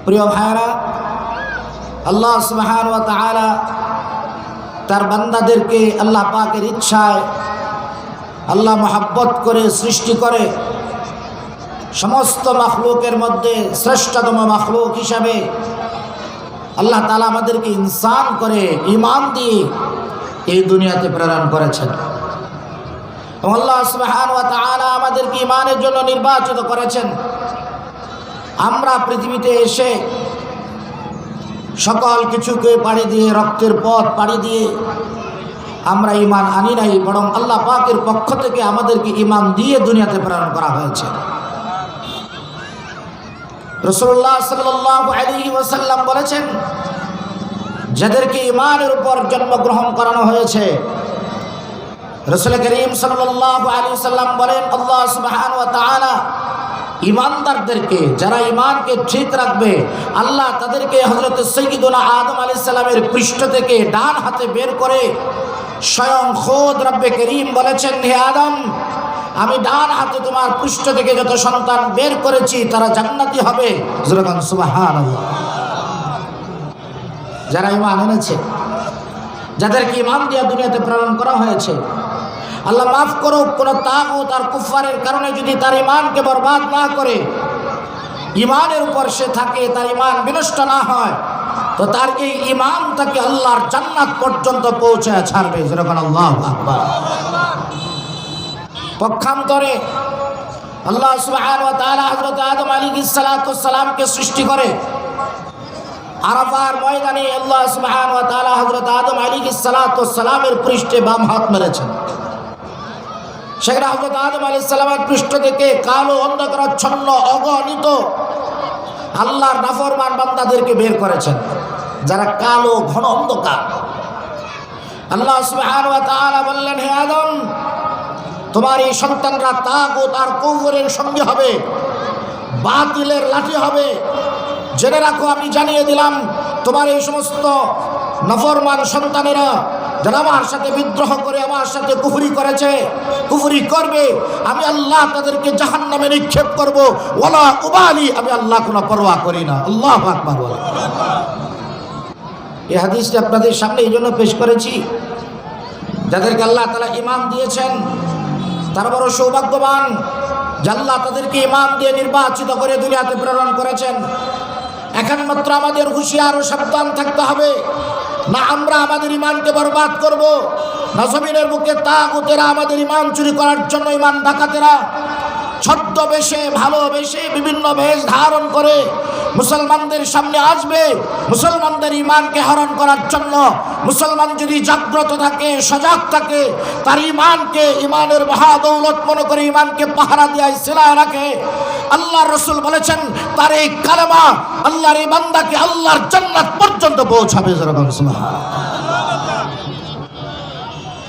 প্রিয় ভাইরা, আল্লাহ সুবহানাহু ওয়া তাআলা তার বান্দাদেরকে আল্লাহ পাকের ইচ্ছায় আল্লাহ মহব্বত করে সৃষ্টি করে সমস্ত মাখলুকের মধ্যে শ্রেষ্ঠতম মাখলুক হিসাবে আল্লাহ তাআলা আমাদেরকে ইনসান করে ঈমান দিয়ে এই দুনিয়াতে প্রেরণ করেছেন। এবং আল্লাহ সুবহানাহু ওয়া তাআলা আমাদেরকে ঈমানের জন্য নির্বাচিত করেছেন। আমরা পৃথিবীতে এসে সকল কিছুকে পাড়ি দিয়ে, রক্তের পথ পাড়ি দিয়ে আমরা ঈমান আনি নাই, বরং আল্লাহ পাকের পক্ষ থেকে আমাদেরকে ঈমান দিয়ে দুনিয়াতে প্রেরণ করা হয়েছে। রাসূলুল্লাহ সাল্লাল্লাহু আলাইহি ওয়াসাল্লাম বলেছেন, যাদেরকে ঈমানের উপর জন্মগ্রহণ করানো হয়েছে, রাসূল করিম সাল্লাল্লাহু আলাইহি ওয়াসাল্লাম বলেন, আল্লাহ সুবহানাহু ওয়া তাআলা ঈমানদারদেরকে, যারা ঈমানকে ঠিক রাখবে, আল্লাহ তাদেরকে হযরত সাইয়্যিদুনা আদম আলাইহিস সালামের পৃষ্ঠ থেকে ডান হাতে বের করে স্বয়ং খোদ রব্বে করিম বলেছেন, হে আদম, আমি ডান হাতে তোমার পৃষ্ঠ থেকে যত সন্তান বের করেছি তারা জান্নাতি হবে। যেরকম সুবহানাল্লাহ। যারা ঈমান এনেছে, যাদেরকে ঈমান দিয়ে দুনিয়াতে প্রেরণ করা হয়েছে, আল্লাহ মাফ করো, কোন তাগুত আর কুফারের কারণে যদি তার ঈমানকে বরবাদ না করে, ঈমানের উপর সে থাকে, তার ঈমান বিনষ্ট না হয়, তো তার এই ঈমান তাকে আল্লাহর জান্নাত পর্যন্ত পৌঁছায় ছাড়বে। যেরকম আল্লাহু আকবার। পক্ষান্তরে আল্লাহ সুবহানাহু ওয়া তাআলা হযরত আদম আলাইহিস সালাতু ওয়াস সালামকে সৃষ্টি করে আরাফার ময়দানে আল্লাহ সুবহানাহু ওয়া তাআলা হযরত আদম আলাইহিস সালাতু ওয়াস সালামের পৃষ্ঠে বাম হাত মেরেছেন। সেখানে হযরত আদম আলাইহিস সালামের পৃষ্ঠ থেকে কালো অন্ধকারাচ্ছন্ন অগণিত আল্লাহর নাফরমান বান্দাদেরকে বের করেছেন, যারা কালো ঘন অন্ধকার। আল্লাহ সুবহানাহু ওয়া তাআলা বললেন, হে আদম, তোমার এই সন্তানরা তাগুত আর কুফরের সঙ্গে হবে, বাতিলের লাঠি হবে। জেনে রাখো, আমি জানিয়ে দিলাম, তোমার এই সমস্ত নাফরমান সন্তানেরা যারা আমার সাথে বিদ্রোহ করে আমার সাথে কুফরি করেছে, কুফরি করবে, আমি আল্লাহ তাদেরকে জাহান্নামে নিক্ষেপ করব। ওয়ালা উবালি, আমি আল্লাহ কোনো পরোয়া করি না। আল্লাহু আকবার বলে। এই হাদিসটি আপনাদের সামনে এই জন্য পেশ করেছি, যাদেরকে আল্লাহ তাআলা ঈমান দিয়েছেন তারা বড় সৌভাগ্যবান, যে আল্লাহ তাদেরকে ঈমান দিয়ে নির্বাচিত করে দুনিয়াতে প্রেরণ করেছেন। এখন মাত্র আমাদের হুঁশিয়ার ও সাবধান থাকতে হবে, না আমরা আমাদের ঈমানকে বরবাদ করব, না জমিনের বুকে তাগুতেরা আমাদের ঈমান চুরি করার জন্য, ঈমান ডাকাতেরা ছদ্মবেশে ভালোবেসে বিভিন্ন বেশ ধারণ করে মুসলমানদের সামনে আসবে মুসলমানদের ঈমানকে হরণ করার জন্য। মুসলমান যদি জাগ্রত থাকে, সজাগ থাকে, তার ঈমানকে ঈমানের মহাদৌলত মনে করে ঈমানকে পাহারা দিয়ে সিলায় রাখে, আল্লাহর রাসূল বলেছেন তার এই কালেমা আল্লাহর এই বান্দাকে আল্লাহর জান্নাত পর্যন্ত পৌঁছাবে। যেরকম সুবহানাল্লাহ।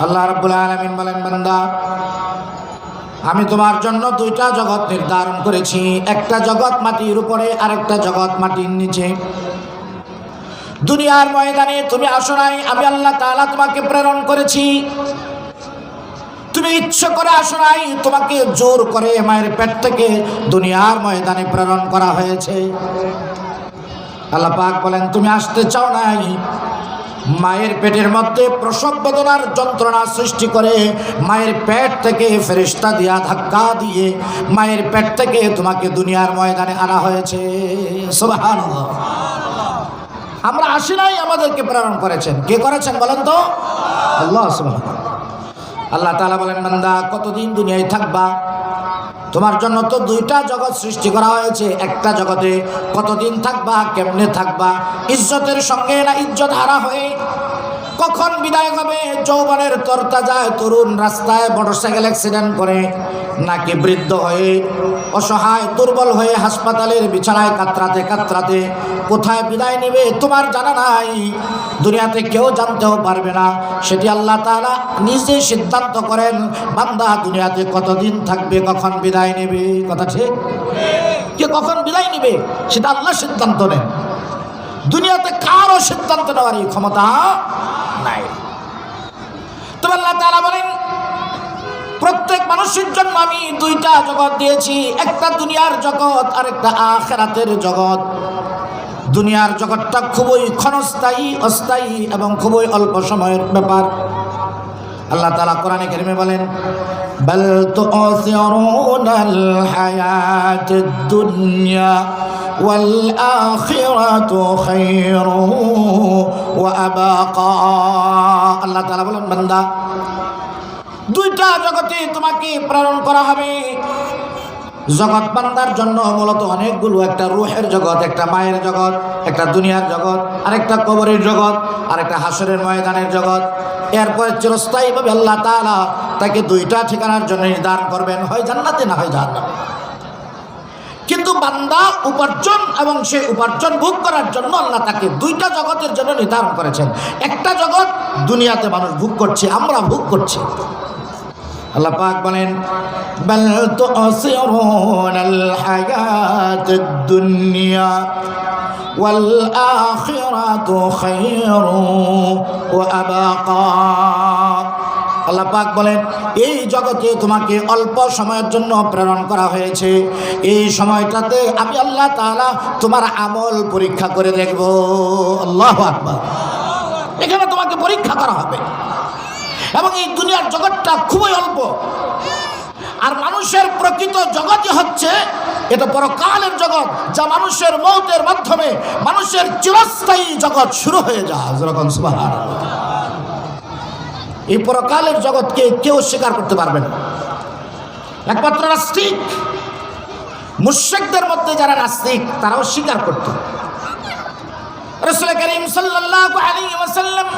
আল্লাহ রাব্বুল আলামিন বলেন, বান্দা, আমি তোমার জন্য দুইটা জগৎ নির্ধারণ করেছি, একটা জগৎ মাটির উপরে, আরেকটা জগৎ মাটির নিচে। দুনিয়ার ময়দানে তুমি আসো নাই, আমি আল্লাহ তাআলা তোমাকে প্রেরণ করেছি। তুমি ইচ্ছে করে আসো নাই, তোমাকে জোর করে মায়ের পেট থেকে দুনিয়ার ময়দানে প্রেরণ করা হয়েছে। আল্লাহ পাক বলেন, তুমি আসতে চাও নাই, মায়ের পেটের মধ্যে প্রসব বেদনার যন্ত্রণা সৃষ্টি করে মায়ের পেট থেকে ফেরেশতা দিয়া ধাক্কা দিয়ে মায়ের পেট থেকে তোমাকে দুনিয়ার ময়দানে আনা হয়েছে। সুবহানাল্লাহ। আমরা আসি নাই, আমাদেরকে প্রেরণ করেছেন। কে করেছেন বলেন তো? আল্লাহ সুবহানাল্লাহ। আল্লাহ তাআলা বলেন, বান্দা, কতদিন দুনিয়ায় থাকবা? তোমার জন্য তো দুইটা জগৎ সৃষ্টি করা হয়েছে, একটা জগতে কতদিন থাকবা, কেমনে থাকবা, ইজ্জতের সঙ্গে না ইজ্জত হারা হয়ে? কখন বিদায় হবে? যৌবনের তরতাজায় তরুণ রাস্তায় মোটরসাইকেল অ্যাক্সিডেন্ট করে, নাকি বৃদ্ধ হয়ে অসহায় দুর্বল হয়ে হাসপাতালের বিছানায় কাতরাতে কাতরাতে কোথায় বিদায় নেবে তোমার জানা নাই। দুনিয়াতে কেউ জানতেও পারবে না, সেটি আল্লাহ তাআলা নিজে সিদ্ধান্ত করেন বান্দা দুনিয়াতে কতদিন থাকবে, কখন বিদায় নেবে। কথা ঠিক? কে কখন বিদায় নেবে সেটা আল্লাহ সিদ্ধান্ত নেন। দুনিয়াতে কারো সিদ্ধান্ত নেওয়ার এই ক্ষমতা নাই। তবে আল্লাহ তাআলা বলেন, প্রত্যেক মানুষের জন্য আমি দুইটা জগৎ দিয়েছি, একটা দুনিয়ার জগৎ আর একটা আখিরাতের জগৎ। দুনিয়ার জগৎটা খুবই ক্ষণস্থায়ী, অস্থায়ী এবং খুবই অল্প সময়ের ব্যাপার। আল্লাহ তাআলা কোরআনে কারিমে বলেন, বাল তু'সিরুনাল হায়াতাদ দুনিয়া ওয়াল আখিরাতু খায়রুন ওয়া আবাকা। আল্লাহ তাআলা বলেন, বান্দা, দুইটা জগতে তোমাকে প্রেরণ করা হবে। জগৎ বান্দার জন্য মূলত অনেকগুলো, একটা রূহের জগৎ, একটা মায়ের জগৎ, একটা দুনিয়ার জগৎ, আরেকটা কবরের জগৎ, আরেকটা হাসরের ময়দানের জগৎ। এরপরে চিরস্থায়ীভাবে আল্লাহ তাআলা তাকে দুইটা ঠিকানার জন্য নির্ধারণ করবেন, হয় জান্নাতে না হয় জাহান্নামে। কিন্তু বান্দা উপার্জন এবং সেই উপার্জন ভোগ করার জন্য আল্লাহ তাকে দুইটা জগতের জন্য নির্ধারণ করেছেন। একটা জগৎ দুনিয়াতে মানুষ ভোগ করছে, আমরা ভোগ করছি। আল্লাহ পাক বলেন, বাল তু'সিরুনাল হায়াতাদ দুনিয়া ওয়াল আখিরাতু খায়রুন ওয়া আবাকা। আল্লাহ পাক বলেন, এই জগতে তোমাকে অল্প সময়ের জন্য প্রেরণ করা হয়েছে। এই সময়টাতে আমি আল্লাহ তাআলা তোমার আমল পরীক্ষা করে দেখব। আল্লাহু আকবার। এখানে তোমাকে পরীক্ষা করা হবে। এবং এই দুনিয়ার জগৎটা খুবই অল্প। আর মানুষের প্রকৃত জগৎই হচ্ছে এটা পরকালের জগৎ, যা মানুষের মওতের মাধ্যমে মানুষের চিরস্থায়ী জগৎ শুরু হয়ে যায়। যেরকম সুবহানাল্লাহ। এই পরকালের জগৎকে কেউ স্বীকার করতে পারবে না, একমাত্র নাস্তিক। মুশরিকদের মধ্যে যারা নাস্তিক তারাও স্বীকার করত। রাসূল করিম সাল্লাল্লাহু আলাইহি ওয়াসাল্লাম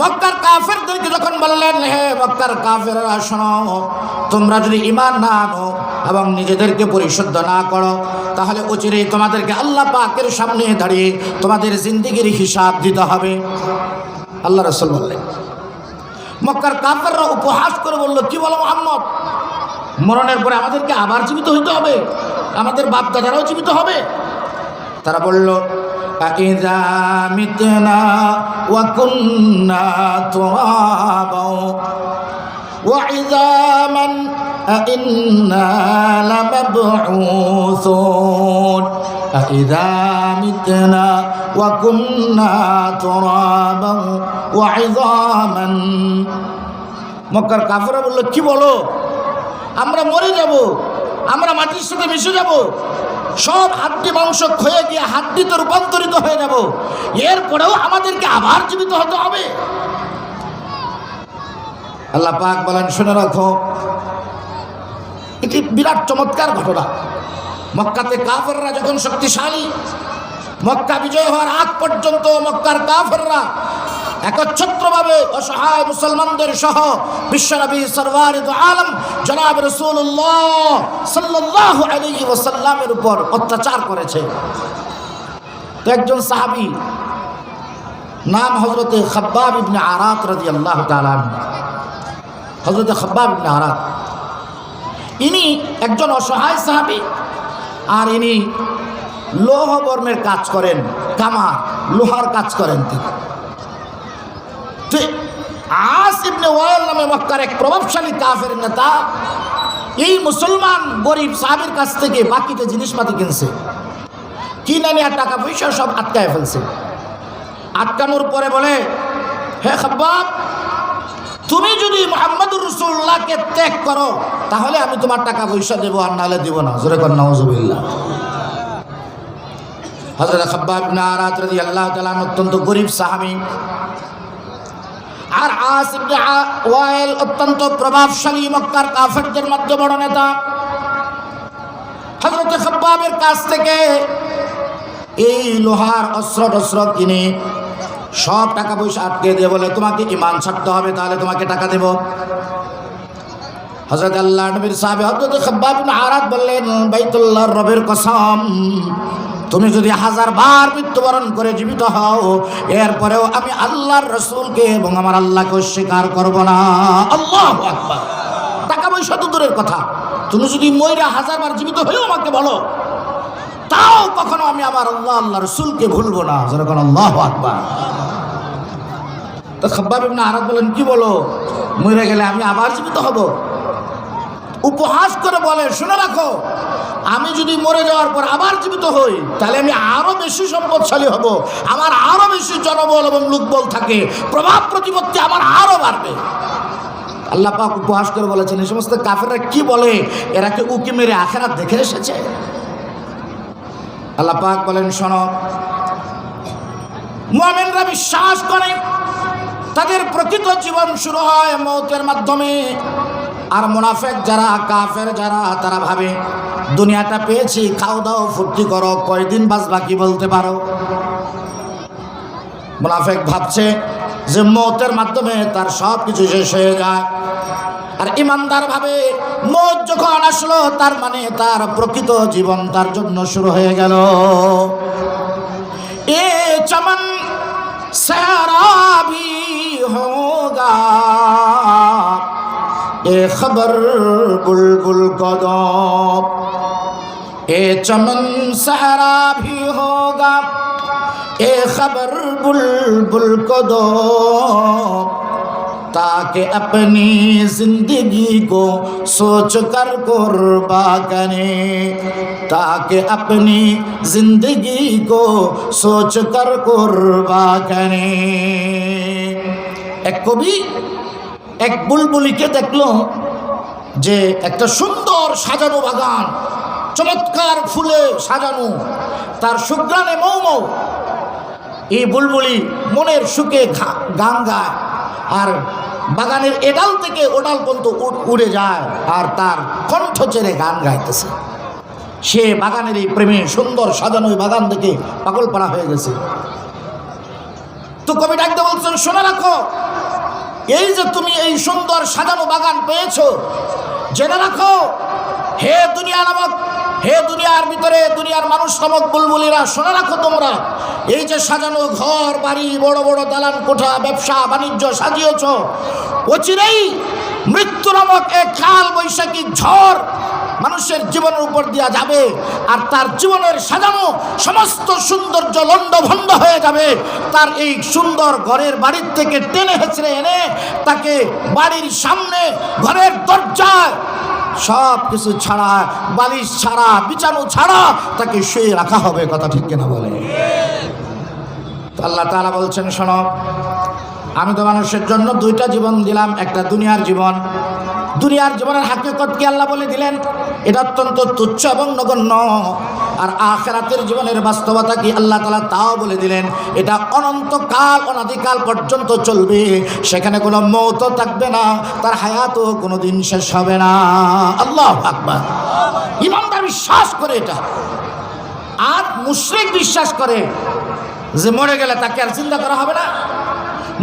মক্কার কাফেরদেরকে যখন বললেন, হে মক্কার কাফেররা শোনো, তোমরা যদি ঈমান না আনো এবং নিজেদেরকে পরিশুদ্ধ না করো, তাহলে অচিরেই তোমাদেরকে আল্লাহ পাকের সামনে দাঁড়িয়ে তোমাদের জিন্দেগির হিসাব দিতে হবে। আল্লাহ রাসূল বললেন। মক্কার কাফেররা উপহাস করে বলল, কি বলো মুহাম্মদ, মরণের পরে আমাদেরকে আবার জীবিত হইতে হবে? আমাদের বাপ দাদারাও জীবিত হবে? তারা বলল, আইযা মিতনা ওয়া কুন্না তুরাবাও ওয়া ইযামান আইন্না লামাবউসুন আইযা মিতনা ওয়া কুন্না তুরাবাও ওয়া ইযামান। মক্কার কাফেররা বলল, কি বলো, আমরা মরে যাব, আমরা মাটির সাথে মিশে যাব, সব হাড্ডি মাংস ক্ষয়ে গিয়ে হাড্ডিতে রূপান্তরিত হয়ে যাব, এরপরেও আমাদেরকে আবার জীবিত হতে হবে? আল্লাহ পাক বলেন, শুনে রাখো, এটি বিরাট চমৎকার ঘটনা। মক্কাতে কাফেররা যখন শক্তিশালী, মক্কা বিজয় হওয়ার আগ পর্যন্ত মক্কার কাফেররা একচ্ছত্রভাবে অসহায় মুসলমানদের সহ বিশ্বনবী সরওয়ারে দু আলম জনাব রাসূলুল্লাহ সাল্লাল্লাহু আলাইহি ওয়াসাল্লামের উপর অত্যাচার করেছে। তো একজন সাহাবী, নাম হযরতে খাব্বাব ইবনে আরাত রাদিয়াল্লাহু তাআলা আনহু, হযরতে খাব্বাব ইবনে আরাত, ইনি একজন অসহায় সাহাবী। আর ইনি লৌহ বর্মের কাজ করেন, কামার, লোহার কাজ করেন তিনি। আস ইবনে ওয়াইল নামে মক্কার এক প্রভাবশালী কাফের নেতা এই মুসলমান গরিব সাহাবীর কাছ থেকে বাকিতে জিনিসপাতি কিনছে, কিনে নিয়ে টাকা পয়সা সব আটকায় ফেলছে। আটকানোর পরে বলে, হে খাব্বাব, তুমি যদি মুহাম্মদুর রাসূলুল্লাহকে ত্যাগ করো তাহলে আমি তোমার টাকা পয়সা দেবো, আর নাহলে দেব না। জোরে কর নাউজুবিল্লাহ। হযরত খাব্বাব ইবনে আরাত রাদিয়াল্লাহু তাআলা অত্যন্ত গরিব সাহাবী, আর আস ইবনে ওয়াইল অত্যন্ত প্রভাবশালী মক্কার কাফেরদের মধ্যে বড় নেতা। হযরত খাব্বাবের কাছ থেকে এই লোহার অস্ত্র কিনে সব টাকা পয়সা আটকে দিয়ে বলে, তোমাকে ঈমান ছাড়তে হবে, তাহলে তোমাকে টাকা দেব। হযরত আল্লাহর নবীর সাহাবী হযরত খাব্বাব ইবনে আরাত বললেন, বাইতুল্লাহর রবের কসম, তুমি যদি 1000 বার মৃত্যুবরণ করে জীবিত হও, এরপরেও আমি আল্লাহর রাসূলকে এবং আমার আল্লাহকে অস্বীকার করব না। আল্লাহু আকবার। টাকা পয়সা তো দূরের কথা, তুমি যদি মইরা 1000 বার জীবিত হয়েও আমাকে বলো, তাও কখনো আমি আমার আল্লাহ রাসূলকে ভুলবো না। যেরকম আল্লাহু আকবার। তো খাব্বাব ইবনে আরাত বলেন, কি বলো, মরে গেলে আমি আবার জীবিত হব? উপহাস করে বলে, শুনে রাখো, আমি যদি মরে যাওয়ার পর আবার জীবিত হই তাহলে আমি আরো বেশি সম্পদশালী হব, আমার আরো বেশি জনবল এবং লোকবল থাকে, প্রভাব প্রতিপত্তি আমার আরো বাড়বে। আল্লাহ পাক উপহাস করে বলেছেন, এই সমস্ত কাফেররা কি বলে, এরা কি উকি মেরে আখিরাত দেখে এসেছে? আল্লাহ পাক বলেন, শোনো, মুমিনরা বিশ্বাস করে তাদের প্রকৃত জীবন শুরু হয় মওতের মাধ্যমে। আর মুনাফিক যারা, কাফের যারা, তারা ভাবে দুনিয়াটা পেয়েছি, খাও দাও ফুর্তি করো, কয়দিন বাঁচবা কি বলতে পারো। মুনাফিক ভাবছে যে মওতের মাধ্যমে তার সব কিছু শেষ হয়ে যায়। আর ইমানদার ভাবে মওত যখন আসলো তার মানে তার প্রকৃত জীবন তার জন্য শুরু হয়ে গেল। এ চমন সারা ভি হোগা, এ খবর বুলবুল কদম, এ চমন সারা ভি হোগা, এ খবর বুলবুল কদম, ताकि अपनी जिंदगी को सोच कर कुर्बा करें, ताकि अपनी जिंदगी को सोच कर कुर्बा करें। एक कवि एक बुलबुलिके देखलो যে একটা সুন্দর সাজানো বাগান, চমৎকার ফুলে সাজানো, তার সুঘ্রাণে মৌ মৌ। এই বুলবুলি মনের সুখে গান গায় আর বাগানের এডাল থেকে ওডাল পর্যন্ত উড়ে যায় আর তার কণ্ঠ চেড়ে গান গাইতেছে। সে বাগানের এই প্রেমে, সুন্দর সাজানো বাগান দেখে পাগল পাড়া হয়ে গেছে। তো কবি ডাকতে বলছেন, শোনা রাখো, এই যে তুমি এই সুন্দর সাজানো বাগান পেয়েছো, জেনে রাখো হে দুনিয়া নামক, হে দুনিয়ার ভিতরে দুনিয়ার মানুষ নামক বুলবুলিরা, শোনা রাখো তোমরা এই যে সাজানো ঘর বাড়ি, বড় বড় দালান কোঠা, ব্যবসা বাণিজ্য সাজিয়েছ, অচিরেই মৃত্যু নামক এক কাল বৈশাখী ঝড় মানুষের জীবনের উপর দিয়া যাবে। আর তার জীবনের সাজানো সমস্ত সৌন্দর্য লণ্ডভণ্ড হয়ে যাবে। তার এই সুন্দর ঘরের বাড়ির থেকে টেনে হেঁচড়ে এনে তাকে বাড়ির সামনে, ঘরের দরজায় সব কিছু ছাড়া, বালিশ ছাড়া, বিছানো ছাড়া তাকে শুয়ে রাখা হবে। কথা ঠিক কিনা বলে? আল্লাহ তাআলা বলছেন, শোনো, আমি তো মানুষের জন্য দুইটা জীবন দিলাম, একটা দুনিয়ার জীবন। দুনিয়ার জীবনের হাকিকত কি আল্লাহ বলে দিলেন, এটা অত্যন্ত তুচ্ছ এবং নগণ্য। আর আখিরাতের জীবনের বাস্তবতা কি আল্লাহ তাআলা তাও বলে দিলেন, এটা অনন্তকাল, অনাদিকাল পর্যন্ত চলবে। সেখানে কোনো মওত থাকবে না, তার হায়াতও কোনোদিন শেষ হবে না। আল্লাহু আকবার। ঈমানদার বিশ্বাস করে এটা। আর মুশরিক বিশ্বাস করে যে মরে গেলে তাকে আর চিন্তা করা হবে না।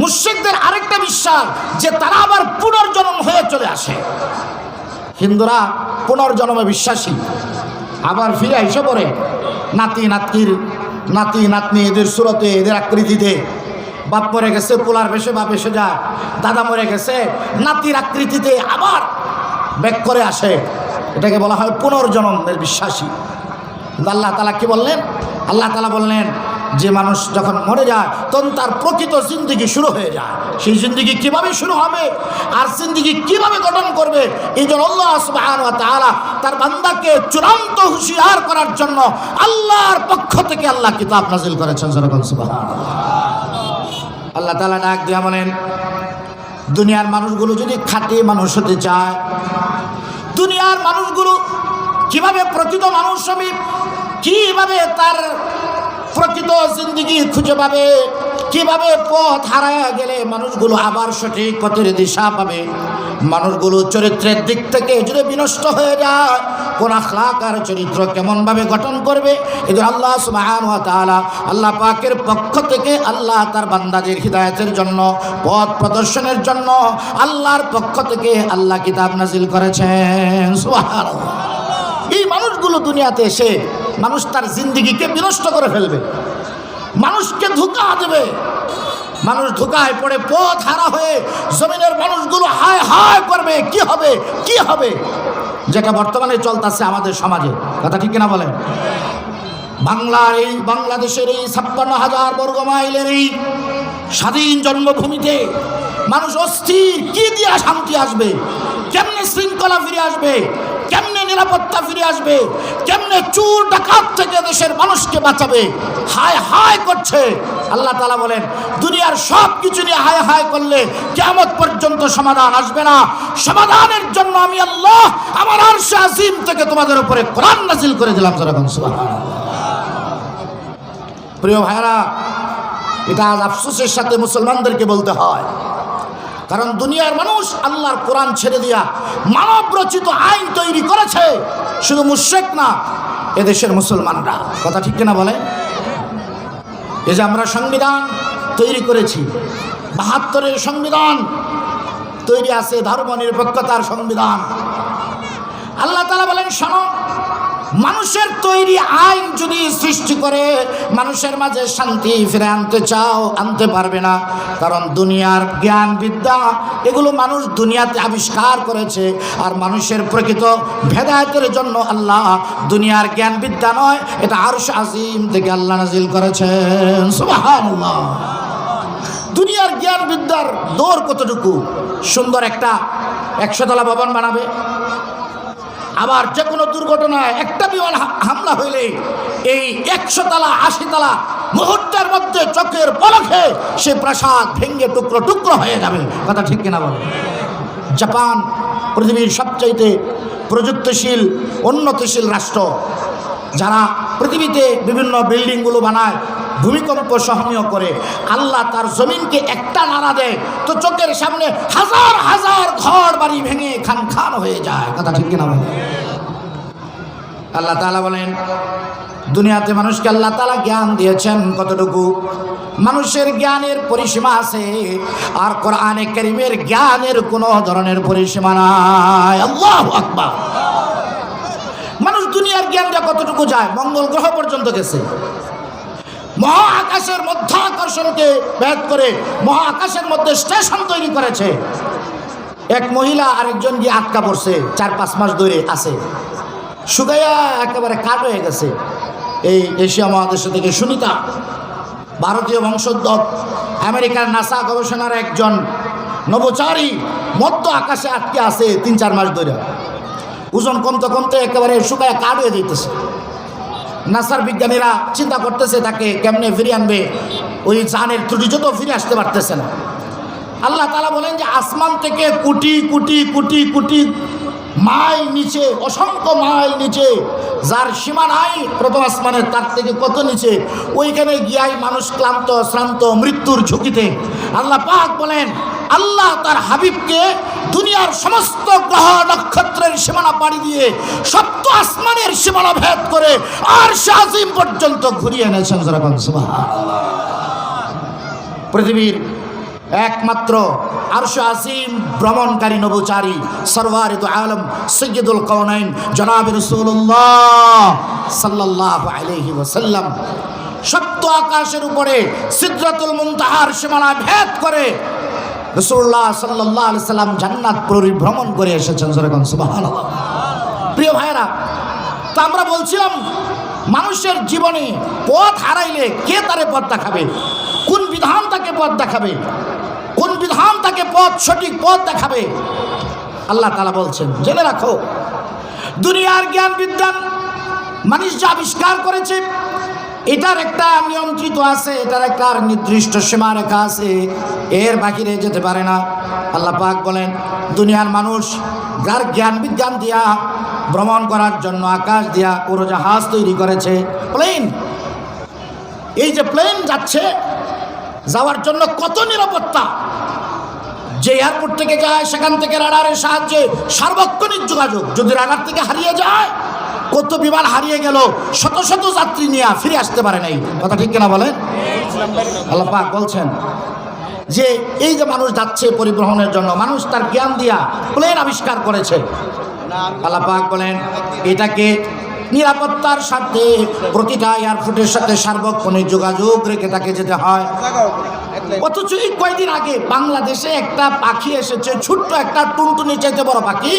মুশরিকদের আরেকটা বিশ্বাস যে তারা আবার পুনর্জন্ম হয়ে চলে আসে। হিন্দুরা পুনর্জন্মে বিশ্বাসী, আবার ফিরে এসে পড়ে নাতি নাতনি এদের সুরতে, এদের আকৃতিতে। বাপ মরে গেছে পোলার বেশে বাপ এসে যায়, দাদা মরে গেছে নাতির আকৃতিতে আবার ব্যাক করে আসে। এটাকে বলা হয় পুনর্জন্মের বিশ্বাসী। আল্লাহ তাআলা কি বললেন? আল্লাহ তাআলা বললেন যে মানুষ যখন মরে যায় তখন তার প্রকৃত জিন্দেগি শুরু হয়ে যায়। সেই জিন্দেগি কিভাবে শুরু হবে আর জিন্দেগি কিভাবে গঠন করবে, এই জন্য আল্লাহ সুবহানাহু ওয়া তাআলা তার বান্দাকে চূড়ান্ত হুঁশিয়ার করার জন্য আল্লাহর পক্ষ থেকে আল্লাহ কিতাব নাজিল করেছেন। সুবহানাল্লাহ। আল্লাহ তাআলা ডাক দিয়া বলেন, দুনিয়ার মানুষগুলো যদি খাঁটি মানুষ হতে চায়, দুনিয়ার মানুষগুলো কিভাবে প্রকৃত মানুষ হবে, কিভাবে তার প্রকৃত জিন্দেগি খুঁজে পাবে, কিভাবে পথ হারায় গেলে মানুষগুলো আবার সঠিক পথের দিশা পাবে, মানুষগুলো চরিত্রের দিক থেকে যদি বিনষ্ট হয়ে যায়, কোন আখলাক আর চরিত্র কেমনভাবে গঠন করবে, এদের আল্লাহ সুবহানাহু ওয়া তাআলা আল্লাহ পাকের পক্ষ থেকে আল্লাহ তার বান্দাদের হিদায়াতের জন্য, পথ প্রদর্শনের জন্য আল্লাহর পক্ষ থেকে আল্লাহ কিতাব নাজিল করেছেন। সুবহানাল্লাহ। এই মানুষগুলো দুনিয়াতে এসে মানুষ তার জিন্দেগিকে বিনষ্ট করে ফেলবে, মানুষকে ধোঁকা দেবে। মানুষ ধোঁকায় পড়ে পথ হারা হয়ে জমিনের মানুষগুলো হায় হায় করবে, কি হবে কি হবে, যেটা বর্তমানে চলতেছে আমাদের সমাজে। কথা ঠিক কিনা বলেন? বাংলাদেশের এই 56,000 বর্গ মাইলের এই স্বাধীন জন্মভূমিতে মানুষ অস্থির, কি দিয়া শান্তি আসবে, কেমনে শৃঙ্খলা ফিরে আসবে, কেমনে নিরাপত্তা ফিরে আসবে, কেমনে চোর ডাকাত থেকে দেশের মানুষকে বাঁচাবে, হায় হায় করছে। আল্লাহ তাআলা বলেন দুনিয়ার সব কিছু নিয়ে হায় হায় করলে কিয়ামত পর্যন্ত সমাধান আসবে না। সমাধানের জন্য আমি আল্লাহ আমার আরশে আজিম থেকে তোমাদের উপরে কোরআন নাযিল করে দিলাম। সুবহানাল্লাহ। প্রিয় ভাইরা, এটা আজ আফসোসের সাথে মুসলমানদেরকে বলতে হয়, কারণ দুনিয়ার মানুষ আল্লাহর কোরআন ছেড়ে দিয়া মানব রচিত আইন তৈরি করেছে। শুধু মুশরিক না, এদেশের মুসলমানরা। কথা ঠিক কিনা বলে? এই যে আমরা সংবিধান তৈরি করেছি, ৭২-এর সংবিধান তৈরি আছে, ধর্ম নিরপেক্ষতার সংবিধান। আল্লাহ তাআলা বলেন শোনো, মানুষের তৈরি আইন যদি সৃষ্টি করে মানুষের মাঝে শান্তি ফিরে আনতে চাও, আনতে পারবে না। কারণ দুনিয়ার জ্ঞান বিদ্যা এগুলো মানুষ দুনিয়াতে আবিষ্কার করেছে, আর মানুষের প্রকৃত হেদায়েতের জন্য আল্লাহ দুনিয়ার জ্ঞান বিদ্যা নয়, এটা আরশ আজিম থেকে আল্লাহ নাযিল করেছেন। সুবহানাল্লাহ। দুনিয়ার জ্ঞান বিদ্যার দৌড় কতটুকু? সুন্দর একটা ১০০ তলা ভবন বানাবে, আবার যে কোনো দুর্ঘটনায় একটা বিমান হামলা হইলে এই ১০০ তলা ৮০ তলা মুহূর্তের মধ্যে চোখের পলকে সে প্রাসাদ ভেঙে টুকরো টুকরো হয়ে যাবে। কথা ঠিক কিনা বলে? জাপান পৃথিবীর সবচাইতে প্রযুক্তিশীল উন্নতিশীল রাষ্ট্র, যারা পৃথিবীতে বিভিন্ন বিল্ডিংগুলো বানায়, ভূমিকম্প সহনীয় করে। আল্লাহ তার জমিনকে একটা নাড়া দেয় তো চোখের সামনে হাজার হাজার ঘর বাড়ি ভেঙে খান খান হয়ে যায়। কথা ঠিক কিনা বলে? আল্লাহ তাআলা বলেন দুনিয়াতে মানুষকে আল্লাহ তাআলা জ্ঞান দিয়েছেন কতটুকু? মানুষের জ্ঞানের পরিসীমা আছে, আর কোরআনে কারীমের জ্ঞানের কোনো ধরনের পরিসীমা নাই। আল্লাহু আকবার। মানুষ দুনিয়ার জ্ঞানটা কতটুকু যায়? মঙ্গল গ্রহ পর্যন্ত গেছে। মহা আকাশের মধ্যাকর্ষণকে ভেদ করে মহা আকাশের মধ্যে স্টেশন তৈরি করেছে। এক মহিলা আরেকজন গিয়ে আটকা পড়ছে, ৪-৫ মাস ধরে আছে, শুকাইয়া একেবারে কাঠ হয়ে গেছে। এই এশিয়া মহাদেশ থেকে সুনিতা, ভারতীয় বংশোদ্ভব, আমেরিকার নাসা গবেষণার একজন নভোচারী মধ্য আকাশে আটকে আছে ৩-৪ মাস ধরে। ওজন কমতে কমতে একেবারে শুকাইয়া কাঠ হয়ে যেতেছে। নাসার বিজ্ঞানীরা চিন্তা করতেছে তাকে কেমনে ফিরিয়ে আনবে, ওই জানের ত্রুটি যত ফিরে আসতে পারতেছে না। আল্লাহ তাআলা বলেন যে আসমান থেকে কোটি কোটি কোটি কোটি মাইল নিচে, অসংখ্য মাইল নিচে, যার সীমা নাই প্রথম আসমানের, তার থেকে কত নিচে, ওইখানে গিয়াই মানুষ ক্লান্ত শ্রান্ত মৃত্যুর ঝুঁকিতে। আল্লাহ পাক বলেন আল্লাহ তার হাবিবকে দুনিয়ার সমস্ত গ্রহ নক্ষত্রের সীমানা পাড়ি দিয়ে সপ্ত আসমানের সীমানা ভেদ করে আরশে আজিম পর্যন্ত ঘুরিয়ে এনেছেন। সুবহানাল্লাহ। পৃথিবীর একমাত্র আরশে আজিম ভ্রমণকারী নভোচারী সরওয়ারে দু আলম সৈয়দুল কওনাইন জনাব রাসূলুল্লাহ সাল্লাল্লাহু আলাইহি ওয়াসাল্লাম সপ্ত আকাশের উপরে সিদরাতুল মুনতাহার সীমানা ভেদ করে রাসূলুল্লাহ সাল্লাল্লাহু আলাইহি সাল্লাম জান্নাত পরিভ্রমণ করে এসেছেন। সুবহানাল্লাহ। প্রিয় ভাইরা, তো আমরা বলছিলাম মানুষের জীবনে পথ হারাইলে কে তারে পথ দেখাবে? কোন বিধান তাকে পথ দেখাবে? কোন বিধান তাকে পথ, সঠিক পথ দেখাবে? আল্লাহ তাআলা বলছেন জেনে রাখো, দুনিয়ার জ্ঞান বিজ্ঞান মানুষ যা আবিষ্কার করেছে এটার একটা নিয়ন্ত্রিত আছে, এটার একটা নির্দিষ্ট সীমারেখা আছে, এর বাহিরে যেতে পারে না। আল্লাহ পাক বলেন দুনিয়ার মানুষ যার জ্ঞান বিজ্ঞান দিয়া ভ্রমণ করার জন্য আকাশ দিয়া উড়োজাহাজ তৈরি করেছে, প্লেন। এই যে প্লেন যাচ্ছে, যাওয়ার জন্য কত নিরাপত্তা। যে এয়ারপোর্ট থেকে যায় সেখান থেকে রাডারের সাহায্যে সার্বক্ষণিক যোগাযোগ। যদি রাডার থেকে হারিয়ে যায়, কত বিমান হারিয়ে গেল, শত শত যাত্রী নিয়ে ফিরে আসতে পারে নাই। কথা ঠিক কিনা বলেন? আল্লাহ পাক বলছেন যে এই যে মানুষ যাচ্ছে পরিবহনের জন্য, মানুষ তার জ্ঞান দিয়া প্লেন আবিষ্কার করেছে। আল্লাহ পাক বলেন এটাকে নিরাপত্তার সাথে প্রতিটা এয়ারপোর্টের সাথে সার্বক্ষণিক যোগাযোগ রেখে তাকে যেতে হয়। অথচ এই কয়েকদিন আগে বাংলাদেশে একটা পাখি এসেছে, ছোট্ট একটা টুনটুনি চাইতে বড় পাখি,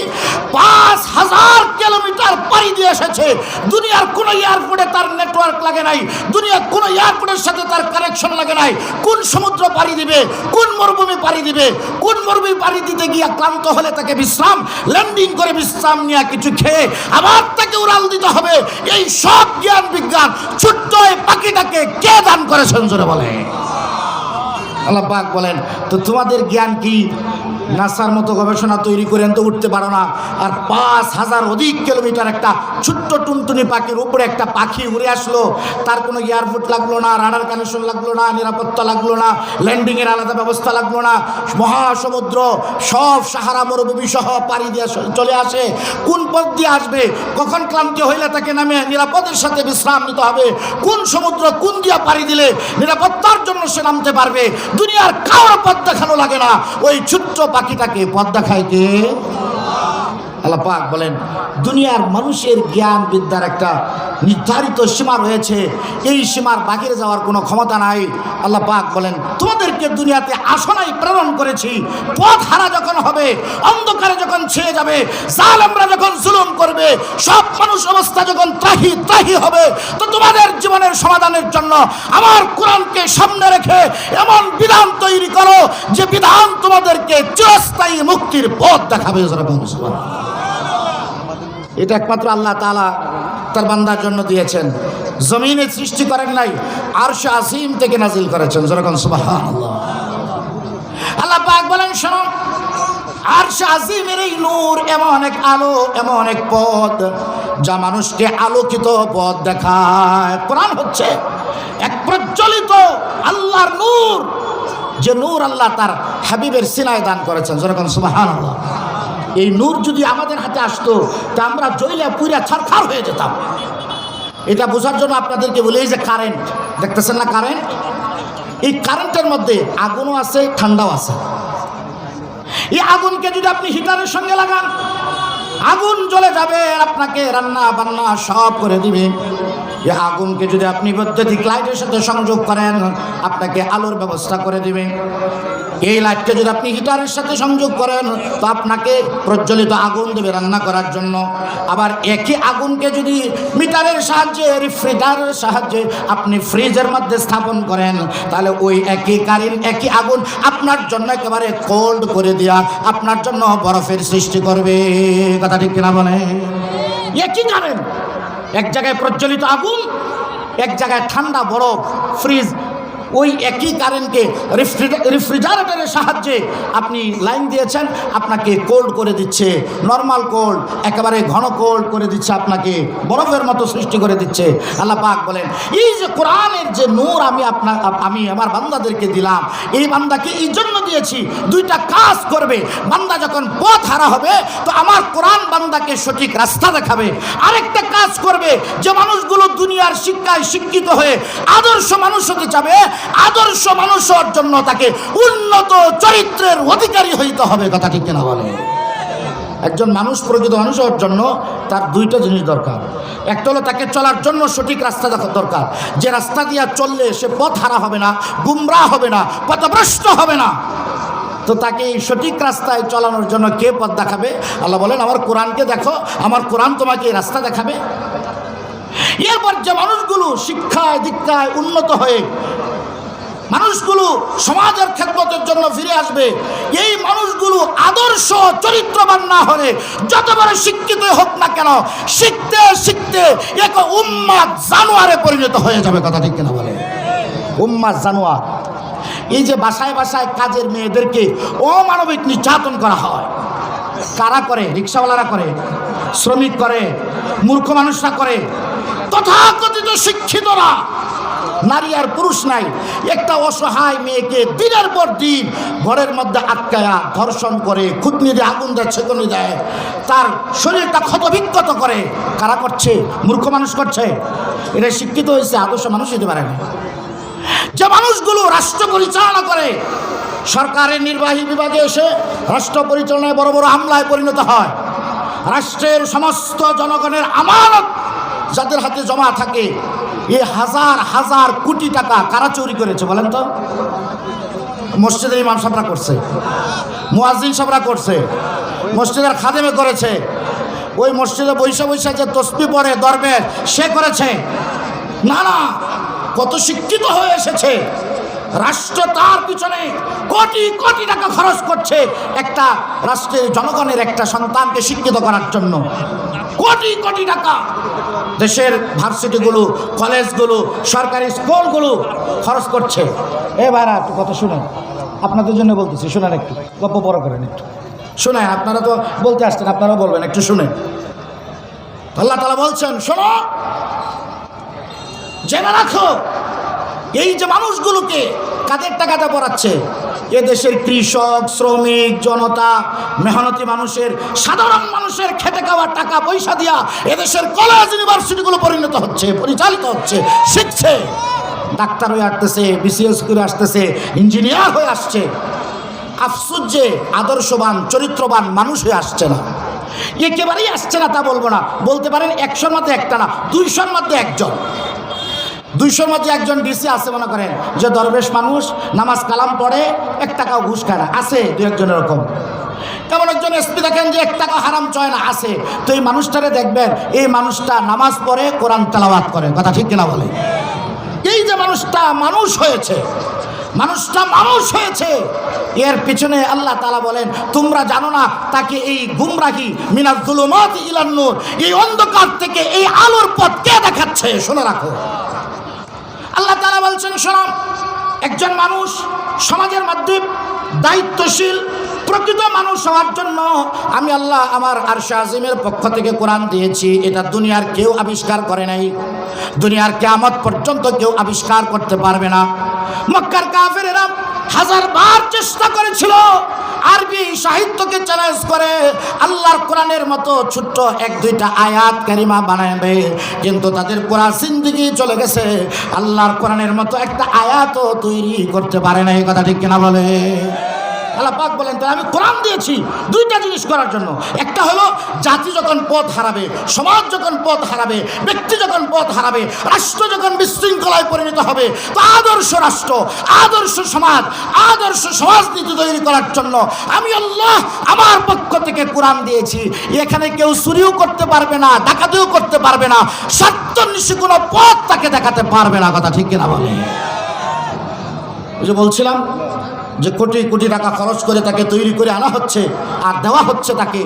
৫,০০০ কিলোমিটার পাড়ি দিয়ে এসেছে। দুনিয়ার কোনো এয়ারপোর্টে তার নেটওয়ার্ক লাগে নাই, দুনিয়ার কোনো এয়ারপোর্টের সাথে তার কানেকশন লাগে নাই। কোন সমুদ্র পাড়ি দিবে, কোন মরুভূমি পাড়ি দিবে, কোন মরুভূমি পাড়ি দিতে গিয়ে ক্লান্ত হলে তাকে বিশ্রাম, ল্যান্ডিং করে বিশ্রাম নিয়ে কিছু খেয়ে আবার তাকে উড়াল দিতে হবে। এই সব জ্ঞান বিজ্ঞান ছোট্ট এই পাখিটাকে কে দান করেছেন জোরে বলে? আল্লাহ পাক বলেন, তো তোমাদের জ্ঞান কি? নাসার মতো গবেষণা তৈরি করেন তো উঠতে পারো না। আর ৫,০০০ অধিক কিলোমিটার একটা ছোট্ট টুনটুনি পাখির উপরে একটা পাখি উড়ে আসলো, তার কোনো এয়ারপোর্ট লাগলো না, রাডার কানেকশন লাগলো না, নিরাপত্তা লাগলো না, ল্যান্ডিংয়ের আলাদা ব্যবস্থা লাগলো না। মহাসমুদ্র সব সাহারা মরুভূমি সহ পাড়ি দিয়ে চলে আসে। কোন পথ দিয়ে আসবে, কখন ক্লান্তি হইলে তাকে নামে নিরাপদের সাথে বিশ্রাম নিতে হবে, কোন সমুদ্র কোন দিয়া পাড়ি দিলে নিরাপত্তার জন্য সে নামতে পারবে। দুনিয়ার কারো পথ দেখানো লাগে না, ওই ছোট্ট পাখিটাকে পথ দেখায় কে? আল্লাহ পাক বলেন, দুনিয়ার মানুষের জ্ঞান বিদ্যার একটা নির্ধারিত সীমা রয়েছে, এই সীমার বাহিরে যাওয়ার কোনো ক্ষমতা নাই। আল্লাহ পাক বলেন, তোমাদেরকে দুনিয়াতে আসনাই প্রেরণ করেছি। পথ হারা যখন হবে, অন্ধকারে যখন ছেয়ে যাবে, জালেমরা যখন জুলুম করবে, সব মানুষ অবস্থা যখন ত্রাহি ত্রাহি হবে, তো তোমাদের জীবনের সমাধানের জন্য আমার কোরআনকে সামনে রেখে এমন বিধান তৈরি করো যে বিধান তোমাদেরকে চিরস্থায়ী মুক্তির পথ দেখাবে। এটা একমাত্র আল্লাহ তাআলা তার বান্দার জন্য দিয়েছেন। জমিনে সৃষ্টি করেন নাই, আরশে আজিম থেকে নাজিল করেছেন। যেরকম সুবহানাল্লাহ। আল্লাহ পাক বলেন, শোনো, আরশে আজিমের এই নূর এমন এক আলো, এমন এক পথ যা মানুষকে আলোকিত পথ দেখায়। কোরআন হচ্ছে এক প্রজ্বলিত আল্লাহর নূর, যে নূর আল্লাহ তার হাবিবের সিনায় দান করেছেন। যেরকম সুবহানাল্লাহ। এই নূর যদি আমাদের হাতে আসতো, তা আমরা জ্বলে পুড়ে ছারখার হয়ে যেতাম। এটা বোঝার জন্য আপনাদেরকে বলি, এই যে কারেন্ট দেখতেছেন না, কারেন্ট, এই কারেন্টের মধ্যে আগুনও আছে, ঠান্ডাও আছে। এই আগুনকে যদি আপনি হিটারের সঙ্গে লাগান, আগুন জ্বলে যাবে, আপনাকে রান্না বান্না সব করে দিবে। এই আগুনকে যদি আপনি বৈদ্যুতিক লাইটের সাথে সংযোগ করেন, আপনাকে আলোর ব্যবস্থা করে দিবে। এই লাইটকে যদি আপনি হিটারের সাথে সংযোগ করেন, তো আপনাকে প্রজ্বলিত আগুন দেবে রান্না করার জন্য। আবার একই আগুনকে যদি মিটারের সাহায্যে, রেফ্রিজারের সাহায্যে আপনি ফ্রিজের মধ্যে স্থাপন করেন, তাহলে ওই একই কারেন্ট, একই আগুন আপনার জন্য একেবারে কোল্ড করে দেয়া, আপনার জন্য বরফের সৃষ্টি করবে। কথা ঠিক কিনা বলে? একই কারেন্ট, এক জায়গায় প্রজ্বলিত আগুন, এক জায়গায় ঠান্ডা বরফ, ফ্রিজ। ওই একই কারেন্টকে রেফ্রিজারেটরের সাহায্যে আপনি লাইন দিয়েছেন, আপনাকে কোল্ড করে দিচ্ছে, নর্মাল কোল্ড, একেবারে ঘন কোল্ড করে দিচ্ছে, আপনাকে বরফের মতো সৃষ্টি করে দিচ্ছে। আল্লাহ পাক বলেন, এই যে কোরআনের যে নূর আমি আমার বান্দাদেরকে দিলাম, এই বান্দাকে এই জন্য দিয়েছি, দুইটা কাজ করবে। বান্দা যখন পথ হারা হবে, তো আমার কোরআন বান্দাকে সঠিক রাস্তা দেখাবে। আরেকটা কাজ করবে, যে মানুষগুলো দুনিয়ার শিক্ষায় শিক্ষিত হয়ে আদর্শ মানুষ হতে চাবে, আদর্শ মানুষ হওয়ার জন্য তাকে উন্নত চরিত্রের অধিকারী হইতে হবে। কথা ঠিক কিনা বলে? একজন মানুষ প্রকৃত মানুষ হওয়ার জন্য তার দুইটা জিনিস দরকার। একটা হলো তাকে চলার জন্য সঠিক রাস্তা দেখা দরকার, যে রাস্তা দিয়ে চললে সে পথ হারা হবে না, গুমরাহ হবে না, পথভ্রষ্ট হবে না। তো তাকে এই সঠিক রাস্তায় চলানোর জন্য কে পথ দেখাবে? আল্লাহ বলেন, আমার কোরআনকে দেখো, আমার কোরআন তোমাকে এই রাস্তা দেখাবে। এরপর যে মানুষগুলো শিক্ষায় দীক্ষায় উন্নত হয়ে মানুষগুলো সমাজের খেদমতের জন্য ফিরে আসবে, এই মানুষগুলো আদর্শ চরিত্রবান না হলে যত বড় শিক্ষিত হোক না কেন, শিখতে শিখতে এক উম্মাত জানোয়ারে পরিণত হয়ে যাবে। কথা ঠিক কিনা বলে? উম্মাত জানোয়ার। এই যে বাসায় বাসায় কাজের মেয়েদেরকে অমানবিক নির্যাতন করা হয়, কারা করে? রিক্সাওয়ালারা করে, শ্রমিক করে, মূর্খ মানুষরা করে, তথাকথিত শিক্ষিতরা। নারী আর পুরুষ নাই, একটা অসহায় মেয়েকে দিনের পর দিন ঘরের মধ্যে আটকায়া ধর্ষণ করে, খুঁতনি দিয়ে আগুন দেয়, ছেঁকুনি দেয়, তার শরীরটা ক্ষতবিক্ষত করে। কারা করছে? মূর্খ মানুষ করছে। এটা শিক্ষিত হয়েছে, আদর্শ মানুষ হতে পারে না। যে মানুষগুলো রাষ্ট্র পরিচালনা করে, সরকারের নির্বাহী বিভাগে এসে রাষ্ট্র পরিচালনায় বড় বড় হামলায় পরিণত হয়, রাষ্ট্রের সমস্ত জনগণের আমানত যাদের হাতে জমা থাকে, এ হাজার হাজার কোটি টাকা কারা চুরি করেছে বলেন তো? মসজিদের ইমাম সাহেবরা করছে, মুয়াজ্জিন সাহেবরা করছে, মসজিদের খাদেমে করেছে, ওই মসজিদে বৈশা বৈশা যে তসবিহ পড়ে দরবেশ সে করেছে। না না, কত শিক্ষিত হয়ে এসেছে, রাষ্ট্র তার পিছনে কোটি কোটি টাকা খরচ করছে একটা রাষ্ট্রের জনগণের একটা সন্তানকে শিক্ষিত করার জন্য। কোটি কোটি টাকা দেশের ভার্সিটিগুলো, কলেজগুলো, সরকারি স্কুলগুলো খরচ করছে। এ ভাইরা একটু কথা শুনেন, আপনাদের জন্য বলতেছি, শুনেন, একটু গল্প বড় করেন, একটু শুনেন। আপনারা তো বলতে আসছেন, আপনারাও বলবেন, একটু শুনেন। আল্লাহ তাআলা বলছেন, শোনো, জেনে রাখো, এই যে মানুষগুলোকে কাদের টাকাটা পড়াচ্ছে, এ দেশের কৃষক, শ্রমিক, জনতা, মেহনতি মানুষের, সাধারণ মানুষের খেটে খাওয়ার টাকা পয়সা দিয়া এদেশের কলেজ ইউনিভার্সিটিগুলো পরিচালিত হচ্ছে, শিখছে, ডাক্তার হয়ে আসতেছে, বিসিএস করে আসতেছে, ইঞ্জিনিয়ার হয়ে আসছে। আফসোস যে আদর্শবান, চরিত্রবান মানুষ হয়ে আসছে না। একেবারেই আসছে না তা বলবো না, বলতে পারেন 100-র মধ্যে একটা না, 200-র মধ্যে একজন। 200-র মধ্যে একজন ডিসি আছে, মনে করেন যে দরবেশ মানুষ, নামাজ কালাম পড়ে, 1 টাকাও ঘুষ খায় না, আছে 2-1 এরকম। তেমন একজন এসপি দেখেন যে 1 টাকা হারাম চয় না, আছে। তো এই মানুষটারে দেখবেন, এই মানুষটা নামাজ পড়ে, কোরআন তেলাওয়াত করে, কথা ঠিক কিনা বলে? এই যে মানুষটা মানুষ হয়েছে, এর পিছনে আল্লাহ তাআলা বলেন, তোমরা জানো না তাকে এই গুমরাহি মিনাজ যুলুমাতি ইলান নূর, এই অন্ধকার থেকে এই আলোর পথ কে দেখাচ্ছে? শুনে রাখো, আল্লাহ তাআলা বলছেন, শোনো, একজন মানুষ সমাজের মধ্যে দায়িত্বশীল প্রকৃত মানুষ হওয়ার জন্য আমি আল্লাহ আমার আরশে আজিমের পক্ষ থেকে কোরআন দিয়েছি। এটা দুনিয়ার কেউ আবিষ্কার করে নাই, দুনিয়ার কিয়ামত পর্যন্ত কেউ আবিষ্কার করতে পারবে না। মক্কার কাফেরেরা 1000 বার চেষ্টা করেছিল আরবি সাহিত্যকে চ্যালেঞ্জ করে আল্লাহর কোরআনের মতো ছোট্ট 1-2টা আয়াত কারিমা বানাবে, কিন্তু তাদের পুরা জিন্দেগি চলে গেছে, আল্লাহর কোরআনের মতো একটা আয়াতও তৈরি করতে পারে না। এই কথা ঠিক কিনা বলে? আল্লাহ পাক বলেন, তাই আমি কোরআন দিয়েছি 2টা জিনিস করার জন্য। একটা হলো জাতি যখন পথ হারাবে, সমাজ যখন পথ হারাবে, ব্যক্তি যখন পথ হারাবে, রাষ্ট্র যখন বিশৃঙ্খলায় পরিণত হবে, তো আদর্শ রাষ্ট্র, আদর্শ সমাজ, আদর্শ সমাজনীতি তৈরি করার জন্য আমি আল্লাহ আমার পক্ষ থেকে কোরআন দিয়েছি। এখানে কেউ চুরিও করতে পারবে না, ডাকাতিও করতে পারবে না, স্বার্থন্বেষী কোনো পথ তাকে দেখাতে পারবে না। কথা ঠিক কিনা বলে? ওই যে বলছিলাম যে কোটি কোটি টাকা খরচ করে তাকে তৈরি করে আনা হচ্ছে আর দেওয়া হচ্ছে তাকে।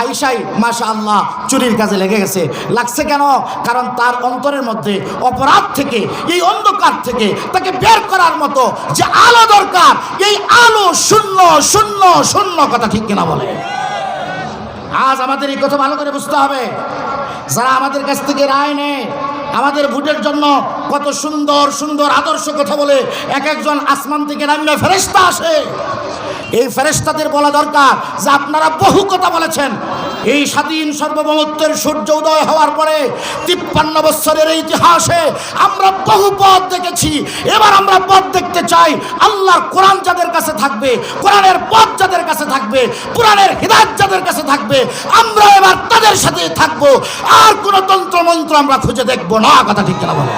আয়েশাই মাশাআল্লাহ চুরির কাজে লেগে গেছে। লাগছে কেন? কারণ তার অন্তরের মধ্যে অপরাধ থেকে, এই অন্ধকার থেকে তাকে বের করার মতো যে আলো দরকার, এই আলো শূন্য শূন্য শূন্য। কথা ঠিক কিনা বলে? আজ আমাদের এই কথা ভালো করে বুঝতে হবে। যারা আমাদের কাছ থেকে রায় নেয়, আমাদের ভোটের জন্য কত সুন্দর সুন্দর আদর্শ কথা বলে, এক একজন আসমান থেকে নামিয়ে ফেরেশতা আসে। এই ফেরেশতাদের বলা দরকার যে আপনারা বহু কথা বলেছেন, এই স্বাধীন সার্বভৌমত্বের সূর্য উদয় হওয়ার পরে 53 বছরের ইতিহাসে আমরা বহু পথ দেখেছি, এবার আমরা পথ দেখতে চাই। আল্লাহর কোরআন যাদের কাছে থাকবে, কোরআনের পথ যাদের কাছে থাকবে, কোরআনের হিদায়াত যাদের কাছে থাকবে, আমরা এবার তাদের সাথে থাকবো, আর কোনো তন্ত্র মন্ত্র আমরা খুঁজে দেখবো না। কথা ঠিক কিনা বলো?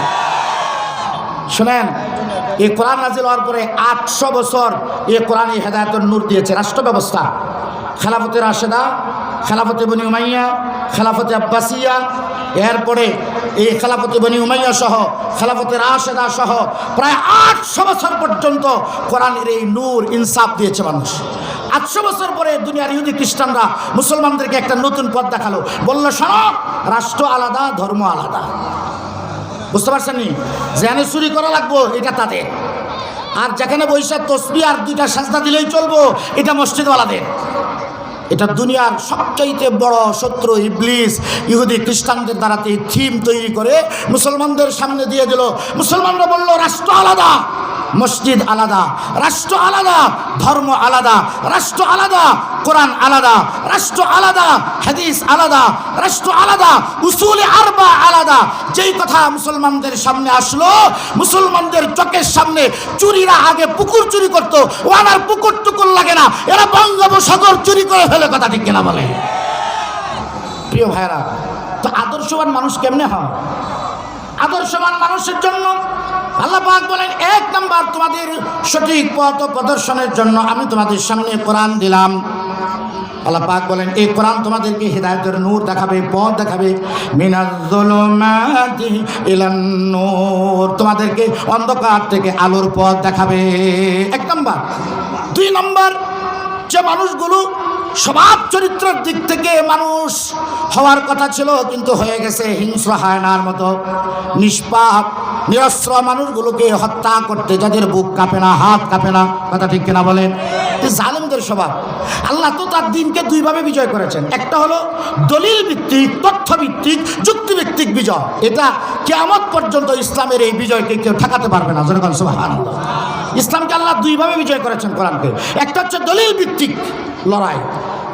শুনেন, এই কোরআন নাজিল হওয়ার পরে 800 বছর এই কোরআন হেদায়েতের নূর দিয়েছে। রাষ্ট্র ব্যবস্থা, খেলাফতে রাশেদা, খেলাফতে বনি উমাইয়া, খেলাফতে আব্বাসিয়া, এরপরে এই খেলাফতে বনি উমাইয়া সহ খেলাফতে রাশেদা সহ প্রায় 800 বছর পর্যন্ত কোরআনের এই নূর ইনসাফ দিয়েছে মানুষ। 800 বছর পরে দুনিয়ার ইহুদি খ্রিস্টানরা মুসলমানদেরকে একটা নতুন পথ দেখালো, বললো শোনো, রাষ্ট্র আলাদা, ধর্ম আলাদা। বুঝতে পারছেন নি? যেখানে চুরি করা লাগবো এটা তাদের, আর যেখানে বৈশাখ তসবিহ আর 2টা সাজদা দিলেই চলবো এটা মসজিদওয়ালাদের। এটা দুনিয়ার সবচাইতে বড় শত্রু ইবলিস ইহুদি খ্রিস্টানদের দ্বারাতে থিম তৈরি করে মুসলমানদের সামনে দিয়ে দিল। মুসলমানরা বলল রাষ্ট্র আলাদা, মসজিদ আলাদা, রাষ্ট্র আলাদা, ধর্ম আলাদা, রাষ্ট্র আলাদা, কোরআন আলাদা, রাষ্ট্র আলাদা, হাদিস আলাদা, রাষ্ট্র আলাদা, উসুল আরবা আলাদা। যেই কথা মুসলমানদের সামনে আসলো, মুসলমানদের চোখের সামনে চুরিরা আগে পুকুর চুরি করতো, ওনার পুকুর টুকুর লাগে না, এরা বঙ্গোপসাগর চুরি করে ফেলে। কথা ঠিক কিনা বলে? প্রিয় ভাইরা, তো আদর্শবান মানুষ কেমনে হয়? আদর্শবান মানুষের জন্য আল্লাহ পাক বলেন, এক নাম্বার তোমাদের সঠিক পথ প্রদর্শনের জন্য আমি তোমাদের সামনে কোরআন দিলাম। আল্লাহ পাক বলেন, এই কোরআন তোমাদেরকে হিদায়াতের নূর দেখাবে, পথ দেখাবে। মিনাজ যুলুমাতি ইলান নূর, তোমাদেরকে অন্ধকার থেকে আলোর পথ দেখাবে। এক নাম্বার। দুই নাম্বার, যে মানুষগুলো স্বভাব চরিত্রের দিক থেকে মানুষ হওয়ার কথা ছিল কিন্তু হয়ে গেছে হিংস্র হায়নার মতো, নিষ্পাপ নিরস্ত্র মানুষগুলোকে হত্যা করতে যাদের বুক কাঁপে না, হাত কাঁপে না, কথা ঠিক কিনা বলেন? জালেমদের স্বভাব। আল্লাহ তো তার দিনকে দুইভাবে বিজয় করেছেন। একটা হলো দলিল ভিত্তিক, তথ্য ভিত্তিক, যুক্তি ভিত্তিক বিজয়। এটা কিয়ামত পর্যন্ত ইসলামের এই বিজয়কে কেউ ঠেকাতে পারবে না। জনগণ সুবহানাল্লাহ। ইসলামকে আল্লাহ দুইভাবে বিজয় করেছেন কোরআনকে। একটা হচ্ছে দলিল ভিত্তিক লড়াই,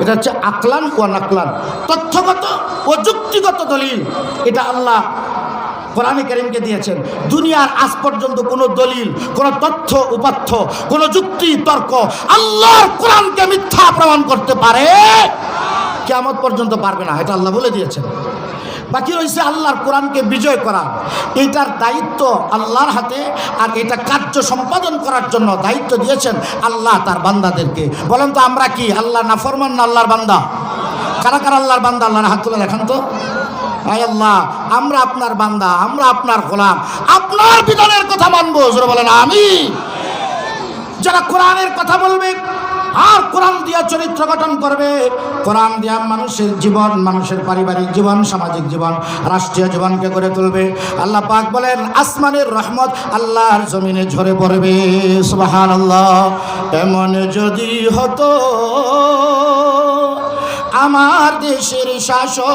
এটা হচ্ছে আকলান ও নাকলান, তথ্যগত ও যুক্তিগত দলিল। এটা আল্লাহ কোরআনে কারীমকে দিয়েছেন। দুনিয়ার আজ পর্যন্ত কোনো দলিল, কোনো তথ্য উপাত্য, কোনো যুক্তি তর্ক আল্লাহর কোরআনকে মিথ্যা প্রমাণ করতে পারে? কিয়ামত পর্যন্ত পারবে না, এটা আল্লাহ বলে দিয়েছেন। বাকি রয়েছে আল্লাহর কোরআনকে বিজয় করা। এটার দায়িত্ব আল্লাহর হাতে, আর এটা কার্য সম্পাদন করার জন্য দায়িত্ব দিয়েছেন আল্লাহ তার বান্দাদেরকে। বলেন তো আমরা কি আল্লাহ নাফরমান না আল্লাহর বান্দা? কারা কারা আল্লাহর বান্দা? আল্লাহর হাত তুলে দেখান তো। আয় আল্লাহ, আমরা আপনার বান্দা, আমরা আপনার গোলাম, আপনার বিধানের কথা মানবো। জোরে বলেন আমিন। যারা কোরআনের কথা বলবে আর কোরআন দিয়া চরিত্র গঠন করবে, কোরআন দিয়া মানুষের জীবন, মানুষের পারিবারিক জীবন, সামাজিক জীবন, রাষ্ট্রীয় জীবনকে গড়ে তুলবে, আল্লাহ পাক বলেন আসমানের রহমত আল্লাহর জমিনে ঝরে পড়বে। সুবহানাল্লাহ। এমন যদি হতো আমার দেশের শাসক